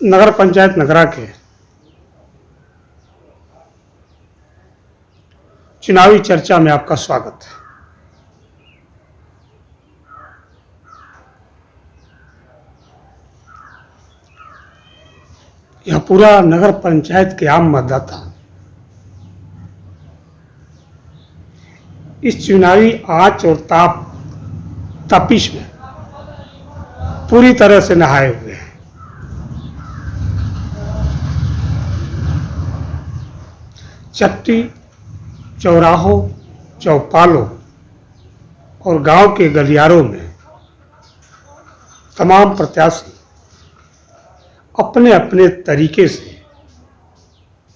नगर पंचायत नगरा के चुनावी चर्चा में आपका स्वागत है। यह पूरा नगर पंचायत के आम मतदाता इस चुनावी आंच और तपिश में पूरी तरह से नहाए हुए हैं। चट्टी, चौराहों, चौपालों और गांव के गलियारों में तमाम प्रत्याशी अपने अपने तरीके से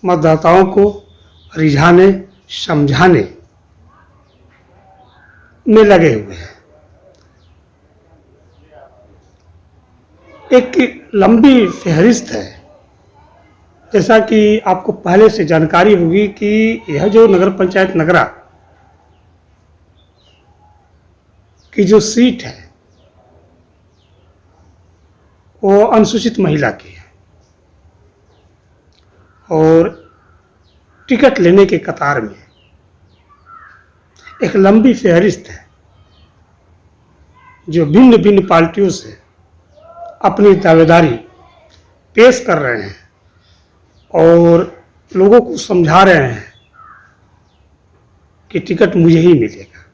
मतदाताओं को रिझाने, समझाने में लगे हुए हैं। एक लंबी फहरिस्त है। जैसा कि आपको पहले से जानकारी होगी कि यह जो नगर पंचायत नगरा की जो सीट है वो अनुसूचित महिला की है और टिकट लेने के कतार में एक लंबी फहरिस्त है जो भिन्न भिन्न पार्टियों से अपनी दावेदारी पेश कर रहे हैं और लोगों को समझा रहे हैं कि टिकट मुझे ही मिलेगा।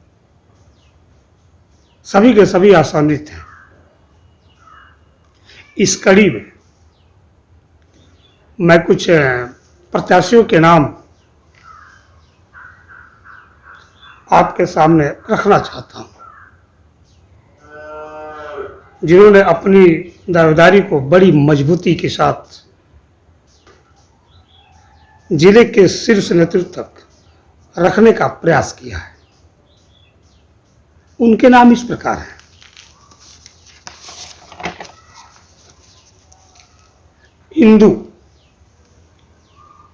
सभी के सभी आशान्वित हैं। इस कड़ी में मैं कुछ प्रत्याशियों के नाम आपके सामने रखना चाहता हूं, जिन्होंने अपनी दावेदारी को बड़ी मजबूती के साथ जिले के शीर्ष नेतृत्व तक रखने का प्रयास किया है। उनके नाम इस प्रकार हैं। इंदु,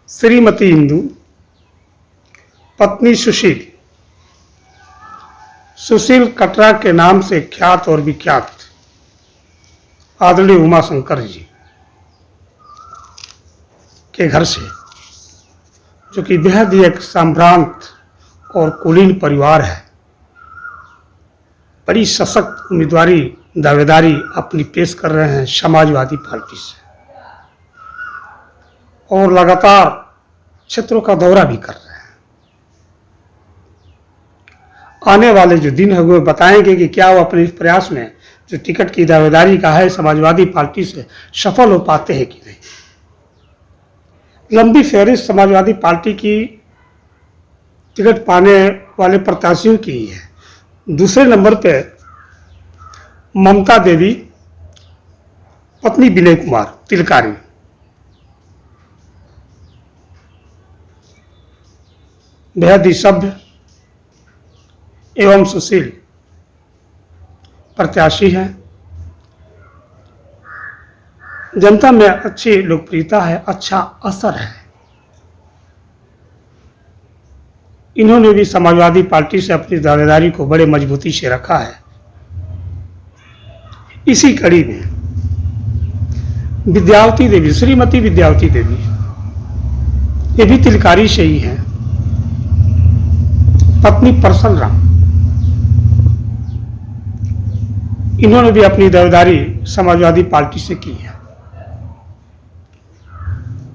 श्रीमती इंदु, पत्नी सुशील, सुशील कटरा के नाम से ख्यात और विख्यात आदरणीय उमाशंकर जी के घर से, जो कि बेहद ही एक संभ्रांत और कुलीन परिवार है, बड़ी सशक्त उम्मीदवारी दावेदारी अपनी पेश कर रहे हैं समाजवादी पार्टी से और लगातार क्षेत्रों का दौरा भी कर रहे हैं। आने वाले जो दिन है वो बताएंगे कि क्या वो अपने इस प्रयास में जो टिकट की दावेदारी का है समाजवादी पार्टी से सफल हो पाते हैं कि नहीं। लंबी फहरिस्त समाजवादी पार्टी की टिकट पाने वाले प्रत्याशियों की ही है। दूसरे नंबर पे ममता देवी, पत्नी विनय कुमार तिलकारी, बेहद ही सभ्य एवं सुशील प्रत्याशी हैं। जनता में अच्छी लोकप्रियता है, अच्छा असर है। इन्होंने भी समाजवादी पार्टी से अपनी दावेदारी को बड़े मजबूती से रखा है। इसी कड़ी में विद्यावती देवी, श्रीमती विद्यावती देवी, ये भी तिलकारी से ही हैं। पत्नी परसन राम, इन्होंने भी अपनी दावेदारी समाजवादी पार्टी से की है।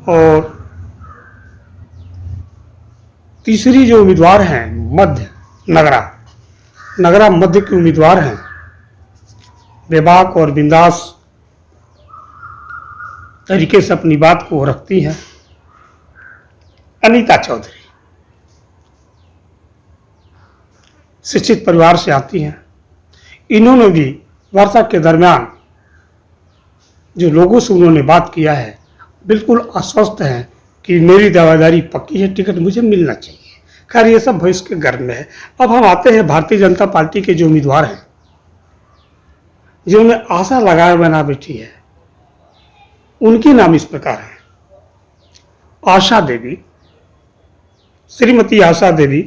और तीसरी जो उम्मीदवार हैं मध्य नगरा मध्य के उम्मीदवार हैं, बेबाक और बिंदास तरीके से अपनी बात को रखती हैं, अनीता चौधरी। शिक्षित परिवार से आती हैं। इन्होंने भी वार्ता के दरमियान जो लोगों से उन्होंने बात किया है, बिल्कुल आश्वस्त हैं कि मेरी दावेदारी पक्की है, टिकट मुझे मिलना चाहिए। खैर ये सब भविष्य के गर्भ में है। अब हम आते हैं भारतीय जनता पार्टी के जो उम्मीदवार हैं, जिन्होंने आशा लगाए बना बैठी है, उनके नाम इस प्रकार हैं। आशा देवी, श्रीमती आशा देवी,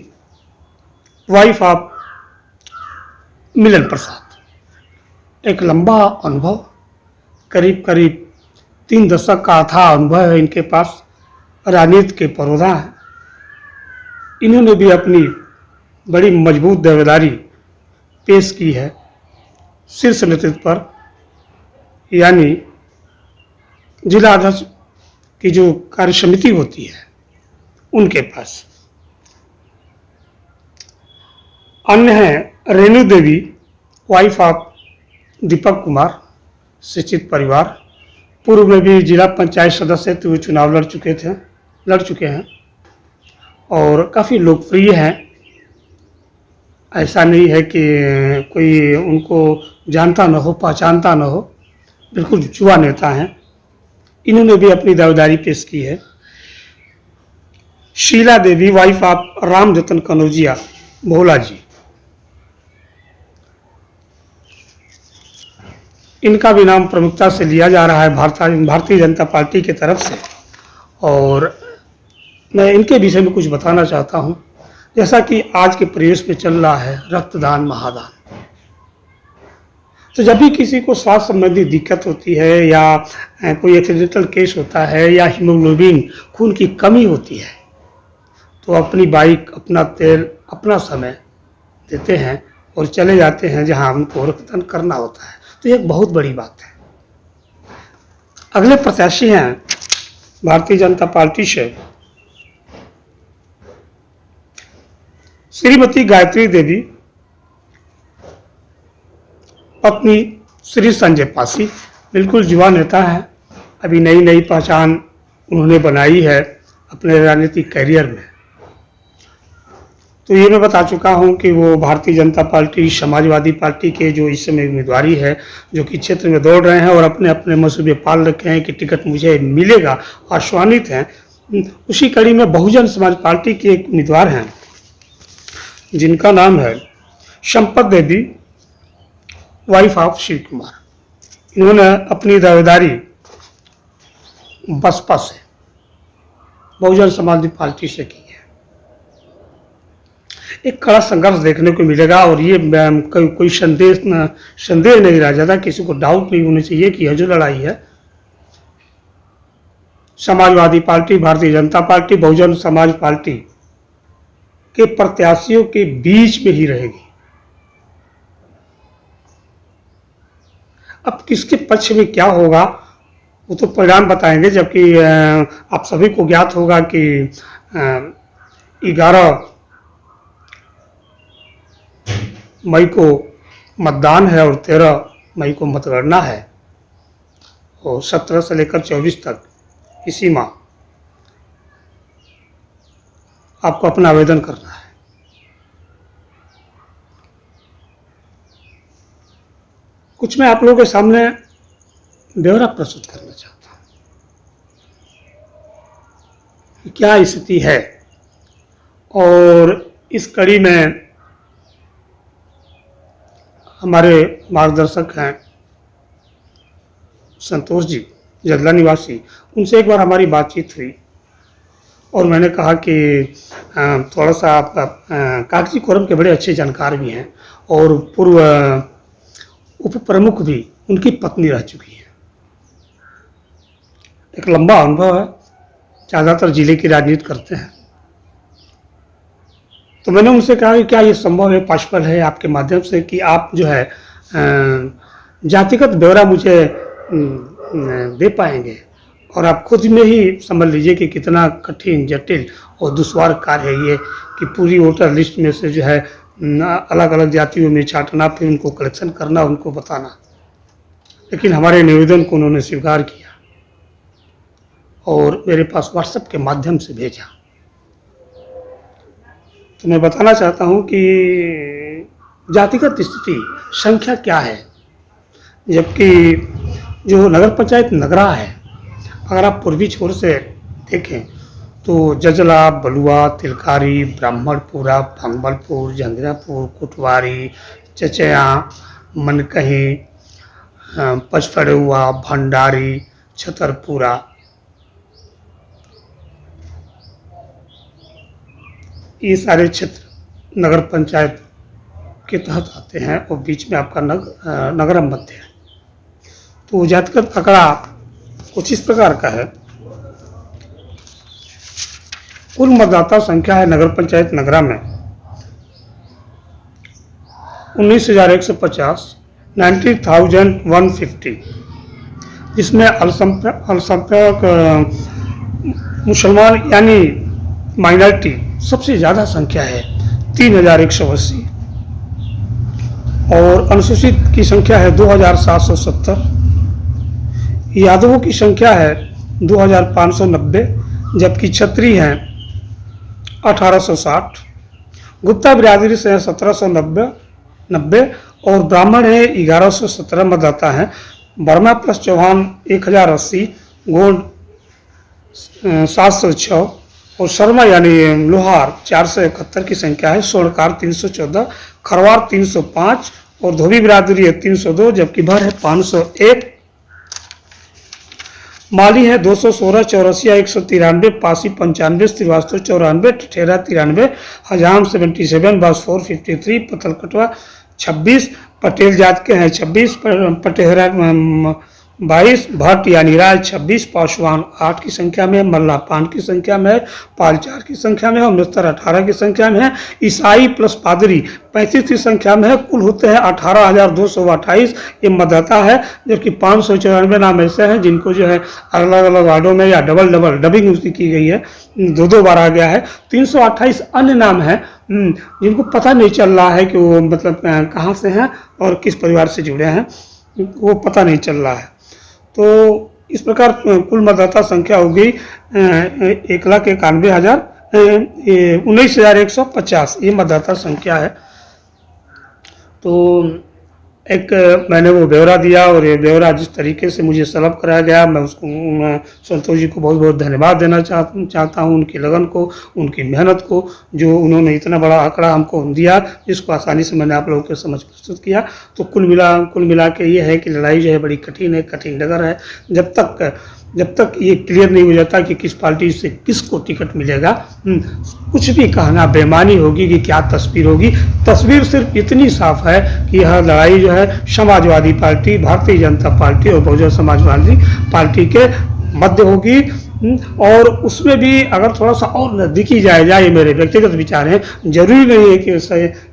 वाइफ ऑफ मिलन प्रसाद। एक लंबा अनुभव, करीब करीब 3 दशक का अथाह अनुभव है इनके पास, राजनीति के परोधा है। इन्होंने भी अपनी बड़ी मजबूत दावेदारी पेश की है शीर्ष नेतृत्व पर, यानी जिला अध्यक्ष की जो कार्य समिति होती है उनके पास। अन्य हैं रेणु देवी, वाइफ ऑफ दीपक कुमार, शिक्षित परिवार, पूर्व में भी जिला पंचायत सदस्य थे, चुनाव लड़ चुके हैं और काफ़ी लोकप्रिय हैं। ऐसा नहीं है कि कोई उनको जानता न हो, पहचानता न हो, बिल्कुल युवा नेता हैं। इन्होंने भी अपनी दावेदारी पेश की है। शीला देवी, वाइफ ऑफ राम जतन कनौजिया, भोला जी, इनका भी नाम प्रमुखता से लिया जा रहा है भारतीय जनता पार्टी की तरफ से। और मैं इनके विषय में कुछ बताना चाहता हूं। जैसा कि आज के परिवेश में चल रहा है रक्तदान महादान, तो जब भी किसी को स्वास्थ्य संबंधी दिक्कत होती है या कोई एक्सीडेंटल केस होता है या हीमोग्लोबिन खून की कमी होती है, तो अपनी बाइक, अपना तेल, अपना समय देते हैं और चले जाते हैं जहां उनको रक्तदान करना होता है। तो ये एक बहुत बड़ी बात है। अगले प्रत्याशी हैं भारतीय जनता पार्टी से श्रीमती गायत्री देवी, पत्नी श्री संजय पासी, बिल्कुल युवा नेता है। अभी नई नई पहचान उन्होंने बनाई है अपने राजनीतिक करियर में। तो ये मैं बता चुका हूँ कि वो भारतीय जनता पार्टी, समाजवादी पार्टी के जो इस समय उम्मीदवारी है, जो कि क्षेत्र में दौड़ रहे हैं और अपने अपने मंसूबे पाल रखे हैं कि टिकट मुझे मिलेगा, आश्वानित हैं। उसी कड़ी में बहुजन समाज पार्टी के एक उम्मीदवार हैं जिनका नाम है संपत देवी, वाइफ ऑफ शिव कुमार। इन्होंने अपनी दावेदारी बसपा से, बहुजन समाज पार्टी से की है। एक कड़ा संघर्ष देखने को मिलेगा और ये कोई संदेह नहीं रह जाता, किसी को डाउट नहीं होना चाहिए कि यह जो लड़ाई है Samajwadi party, Bharatiya Janata party, Bahujan Samaj party के प्रत्याशियों के बीच में ही रहेगी। अब किसके पक्ष में क्या होगा वो तो परिणाम बताएंगे, जबकि आप सभी को ज्ञात होगा कि 11 मई को मतदान है और 13 मई को मतगणना है और 17 से लेकर 24 तक इसी माह आपको अपना आवेदन करना है। कुछ मैं आप लोगों के सामने ब्यौरा प्रस्तुत करना चाहता हूं कि क्या स्थिति है। और इस कड़ी में हमारे मार्गदर्शक हैं संतोष जी, जगला निवासी, उनसे एक बार हमारी बातचीत हुई और मैंने कहा कि थोड़ा सा आप कागजी कोरम के बड़े अच्छे जानकार भी हैं और पूर्व उप प्रमुख भी उनकी पत्नी रह चुकी है, एक लंबा अनुभव है, ज़्यादातर जिले की राजनीति करते हैं। तो मैंने उनसे कहा कि क्या ये संभव है, पॉसिबल है आपके माध्यम से कि आप जो है जातिगत ब्यौरा मुझे दे पाएंगे, और आप खुद में ही समझ लीजिए कि कितना कठिन, जटिल और दुश्वार कार्य है ये कि पूरी वोटर लिस्ट में से जो है अलग अलग जातियों में छांटना, फिर उनको कलेक्शन करना, उनको बताना। लेकिन हमारे निवेदन को उन्होंने स्वीकार किया और मेरे पास व्हाट्सएप के माध्यम से भेजा। तो मैं बताना चाहता हूँ कि जातिगत स्थिति, संख्या क्या है, जबकि जो नगर पंचायत नगरा है, अगर आप पूर्वी छोर से देखें तो जजला, बलुआ, तिलकारी, ब्राह्मणपुरा, भंगबलपुर, जंगरापुर, कुटवारी, चचया, मनकही, पचफड़ुआ, भंडारी, छतरपुरा, ये सारे क्षेत्र नगर पंचायत के तहत आते हैं और बीच में आपका नगरम मध्य है। तो जातिगत आंकड़ा कुछ इस प्रकार का है। कुल मतदाता संख्या है नगर पंचायत नगरा में 19,150, 90,150, जिसमें अल्पसंख्यक मुसलमान यानी माइनॉरिटी सबसे ज़्यादा संख्या है 3,180, और अनुसूचित की संख्या है 2,770, यादवों की संख्या है 2,590, जबकि क्षत्रिय हैं 1,860, गुप्ता बिरादरी से 1,790 और ब्राह्मण है 1,117 मतदाता हैं। वर्मा प्लस चौहान 1,080, गोंड 706 और शर्मा यानी लोहार 471 की संख्या है। स्वर्णकार 314, खरवार 305 और धोबी बिरादरी है 302, जबकि भर है 501। माली है 216, चौरसिया 193, पासी 95, श्रीवास्तव 94, ठठेरा 93, हजाम 77, बासफोर 53, पतलकटवा 26, पटेल जात के हैं 26, पटेहरा 22, भट्ट यानी राय 26, पासवान 8 की संख्या में, मल्ला 5 की संख्या में है, पाल 4 की संख्या में है और मिस्तर 18 की संख्या में है। ईसाई प्लस पादरी 35 की संख्या में है। कुल होते हैं 18,228 ये मतदाता है, जबकि 594 नाम ऐसे हैं जिनको जो है अलग अलग वार्डों में या डबल डबिंग उसकी की गई है, 2 बार आ गया है। 328 अन्य नाम हैं जिनको पता नहीं चल रहा है कि वो मतलब कहाँ से हैं और किस परिवार से जुड़े हैं, वो पता नहीं चल रहा है। तो इस प्रकार कुल मतदाता संख्या हो गई 19,150 ये मतदाता संख्या है। तो एक मैंने वो ब्यौरा दिया और ये ब्यौरा जिस तरीके से मुझे सलब कराया गया, मैं उसको संतोष जी को बहुत बहुत धन्यवाद देना चाहता हूँ, उनकी लगन को, उनकी मेहनत को, जो उन्होंने इतना बड़ा आंकड़ा हमको दिया जिसको आसानी से मैंने आप लोगों के समझ प्रस्तुत किया। तो कुल मिला के ये है कि लड़ाई जो है बड़ी कठिन है, कठिन डगर है। जब तक ये क्लियर नहीं हो जाता कि किस पार्टी से किसको टिकट मिलेगा, कुछ भी कहना बेईमानी होगी कि क्या तस्वीर होगी। तस्वीर सिर्फ इतनी साफ है कि यह लड़ाई जो है समाजवादी पार्टी, भारतीय जनता पार्टी और बहुजन समाजवादी पार्टी के मध्य होगी। और उसमें भी अगर थोड़ा सा और नज़दीकी जाए, ये मेरे व्यक्तिगत विचार हैं, जरूरी नहीं है कि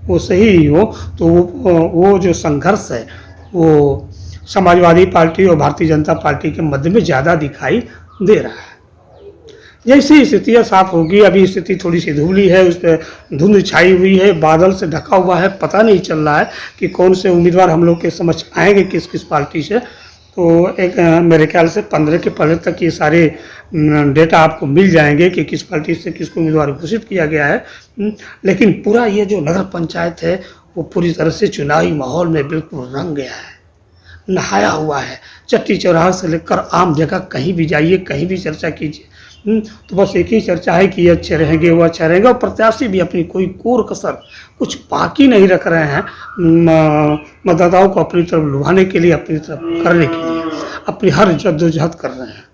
वो सही ही हो, तो वो जो संघर्ष है वो समाजवादी पार्टी और भारतीय जनता पार्टी के मध्य में ज़्यादा दिखाई दे रहा है। जैसी स्थितियाँ साफ होगी, अभी स्थिति थोड़ी सी धुंधली है, उस पर धुंध छाई हुई है, बादल से ढका हुआ है, पता नहीं चल रहा है कि कौन से उम्मीदवार हम लोग के समझ आएंगे किस किस पार्टी से। तो एक मेरे ख्याल से 15 के पहले तक ये सारे डेटा आपको मिल जाएंगे कि किस पार्टी से किसको उम्मीदवार घोषित किया गया है। लेकिन पूरा ये जो नगर पंचायत है वो पूरी तरह से चुनावी माहौल में बिल्कुल रंग गया है, नहाया हुआ है। चट्टी चौराहा से लेकर आम जगह कहीं भी जाइए, कहीं भी चर्चा कीजिए, तो बस एक ही चर्चा है कि ये अच्छे रहेंगे, वो अच्छा रहेगा। और प्रत्याशी भी अपनी कोई कोर कसर कुछ बाकी नहीं रख रहे हैं मतदाताओं को अपनी तरफ लुभाने के लिए, अपनी तरफ करने के लिए अपनी हर जद्दोजहद कर रहे हैं।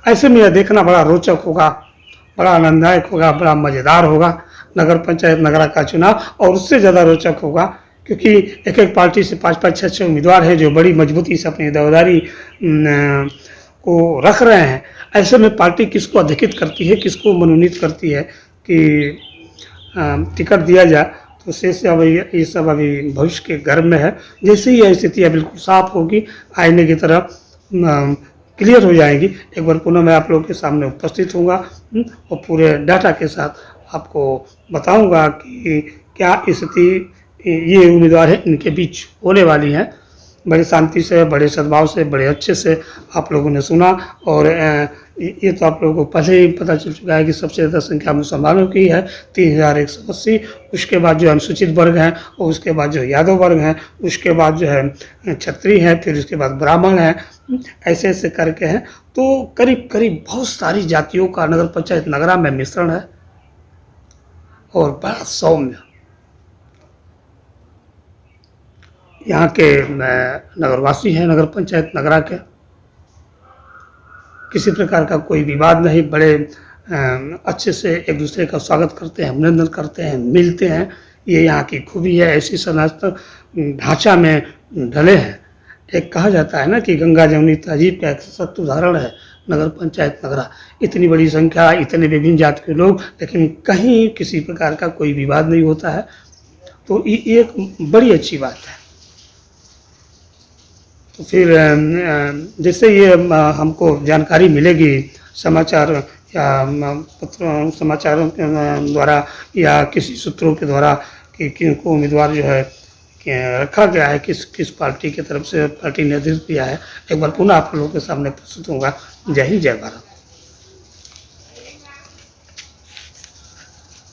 ऐसे में यह देखना बड़ा रोचक होगा, बड़ा आनंददायक होगा, बड़ा मज़ेदार होगा नगर पंचायत नगरा का चुनाव। और उससे ज़्यादा रोचक होगा क्योंकि एक एक पार्टी से 5-5, 6-6 उम्मीदवार हैं जो बड़ी मजबूती से अपनी दावेदारी को रख रहे हैं। ऐसे में पार्टी किसको अधिकृत करती है, किसको मनोनीत करती है कि टिकट दिया जाए, तो शेष अब ये सब अभी भविष्य के गर्भ में है। जैसे ही यह स्थितियाँ बिल्कुल साफ होगी, आईने की तरफ क्लियर हो जाएगी, एक बार पुनः मैं आप लोगों के सामने उपस्थित होऊंगा और पूरे डाटा के साथ आपको बताऊंगा कि क्या स्थिति ये उम्मीदवार हैं इनके बीच होने वाली हैं। बड़ी शांति से, बड़े सद्भाव से, बड़े अच्छे से आप लोगों ने सुना। और ये तो आप लोगों को पहले ही पता चल चुका है कि सबसे ज़्यादा संख्या मुसलमानों की है 3,180, उसके बाद जो अनुसूचित वर्ग हैं, और उसके बाद जो यादव वर्ग हैं, उसके बाद जो है क्षत्रिय हैं, फिर उसके बाद ब्राह्मण हैं, ऐसे ऐसे करके हैं। तो करीब करीब बहुत सारी जातियों का नगर पंचायत नगरा में मिश्रण है और बड़ा सौम्य। यहाँ के नगरवासी हैं नगर पंचायत नगरा के, किसी प्रकार का कोई विवाद नहीं, बड़े अच्छे से एक दूसरे का स्वागत करते हैं, अभिनंदन करते हैं, मिलते हैं। ये यहाँ की खूबी है। ऐसी सनातन ढांचा में ढले हैं एक कहा जाता है ना कि गंगा जमुनी तहजीब का एक सशक्त उदाहरण है नगर पंचायत नगरा। इतनी बड़ी संख्या, इतने विभिन्न जाति के लोग, लेकिन कहीं किसी प्रकार का कोई विवाद नहीं होता है, तो ये एक बड़ी अच्छी बात है। तो फिर जैसे ये हमको जानकारी मिलेगी समाचार या पत्रों समाचारों के द्वारा या किसी सूत्रों के द्वारा कि किनको उम्मीदवार जो है कि रखा गया है, किस किस पार्टी की तरफ से पार्टी ने निर्देश दिया है, एक बार पुनः आप लोगों के सामने प्रस्तुत होगा। जय हिंद, जय भारत।